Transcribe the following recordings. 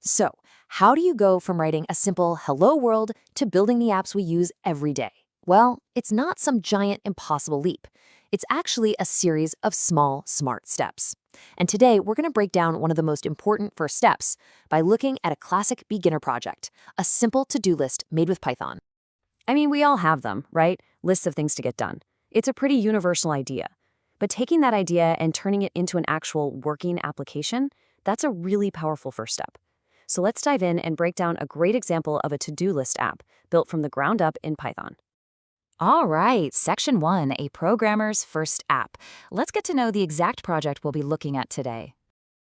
So, how do you go from writing a simple hello world to building the apps we use every day? Well, it's not some giant impossible leap. It's actually a series of small, smart steps. And today, we're going to break down one of the most important first steps by looking at a classic beginner project, a simple to-do list made with Python. I mean, we all have them, right? Lists of things to get done. It's a pretty universal idea. But taking that idea and turning it into an actual working application, that's a really powerful first step. So let's dive in and break down a great example of a to-do list app built from the ground up in Python. All right, Section 1, a programmer's first app. Let's get to know the exact project we'll be looking at today.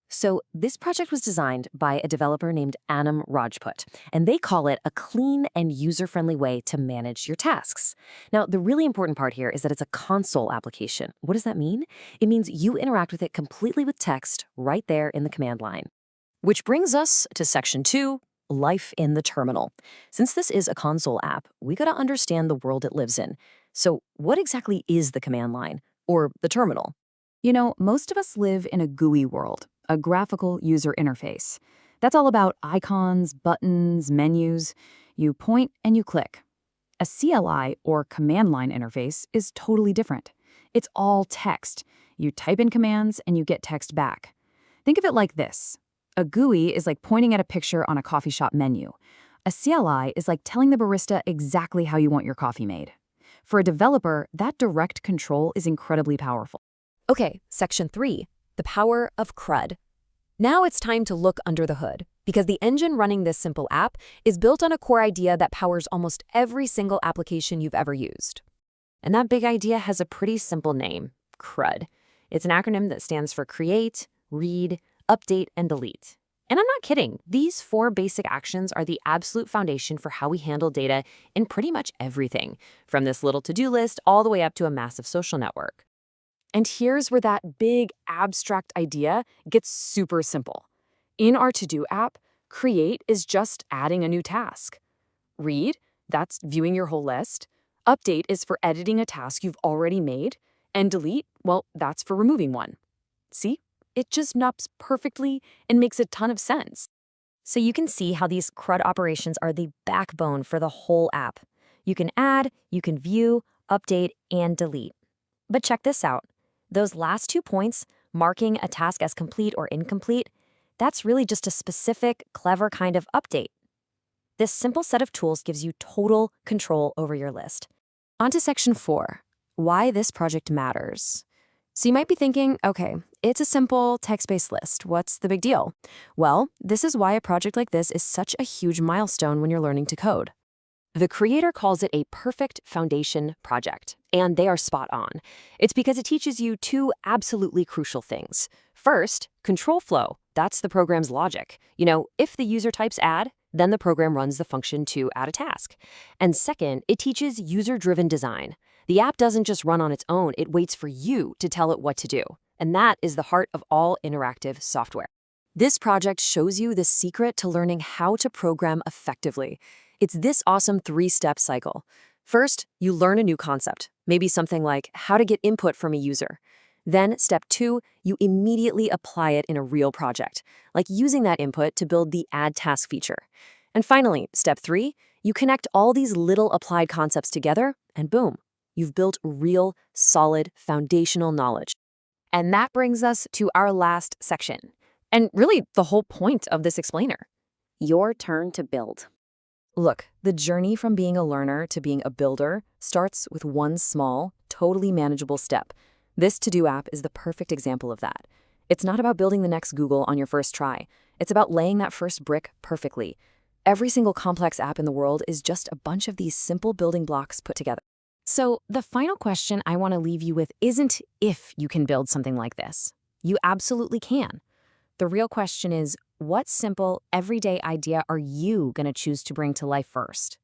So this project was designed by a developer named Anam Rajput, and they call it a clean and user-friendly way to manage your tasks. Now, the really important part here is that it's a console application. What does that mean? It means you interact with it completely with text right there in the command line. Which brings us to Section 2, life in the terminal. Since this is a console app, we gotta understand the world it lives in. So what exactly is the command line, or the terminal? You know, most of us live in a GUI world, a graphical user interface. That's all about icons, buttons, menus. You point and you click. A CLI, or command line interface, is totally different. It's all text. You type in commands and you get text back. Think of it like this. A GUI is like pointing at a picture on a coffee shop menu. A CLI is like telling the barista exactly how you want your coffee made. For a developer, that direct control is incredibly powerful. Okay, Section 3, the power of CRUD. Now it's time to look under the hood, because the engine running this simple app is built on a core idea that powers almost every single application you've ever used. And that big idea has a pretty simple name, CRUD. It's an acronym that stands for create, read, update, and delete. And I'm not kidding. These 4 basic actions are the absolute foundation for how we handle data in pretty much everything, from this little to-do list all the way up to a massive social network. And here's where that big abstract idea gets super simple. In our to-do app, create is just adding a new task. Read, that's viewing your whole list. Update is for editing a task you've already made. And delete, well, that's for removing one. See? It just nups perfectly and makes a ton of sense. So you can see how these CRUD operations are the backbone for the whole app. You can add, you can view, update, and delete. But check this out. Those last 2 points, marking a task as complete or incomplete, that's really just a specific, clever kind of update. This simple set of tools gives you total control over your list. On to Section 4, why this project matters. So you might be thinking, okay, it's a simple text-based list. What's the big deal? Well, this is why a project like this is such a huge milestone when you're learning to code. The creator calls it a perfect foundation project, and they are spot on. It's because it teaches you 2 absolutely crucial things. First, control flow. That's the program's logic. You know, if the user types add, then the program runs the function to add a task. And second, it teaches user-driven design. The app doesn't just run on its own, it waits for you to tell it what to do. And that is the heart of all interactive software. This project shows you the secret to learning how to program effectively. It's this awesome 3-step cycle. First, you learn a new concept, maybe something like how to get input from a user. Then, step 2, you immediately apply it in a real project, like using that input to build the add task feature. And finally, step 3, you connect all these little applied concepts together, and boom, you've built real, solid, foundational knowledge. And that brings us to our last section, and really the whole point of this explainer. Your turn to build. Look, the journey from being a learner to being a builder starts with one small, totally manageable step. This to-do app is the perfect example of that. It's not about building the next Google on your first try. It's about laying that first brick perfectly. Every single complex app in the world is just a bunch of these simple building blocks put together. So the final question I want to leave you with isn't if you can build something like this. You absolutely can. The real question is, what simple, everyday idea are you going to choose to bring to life first?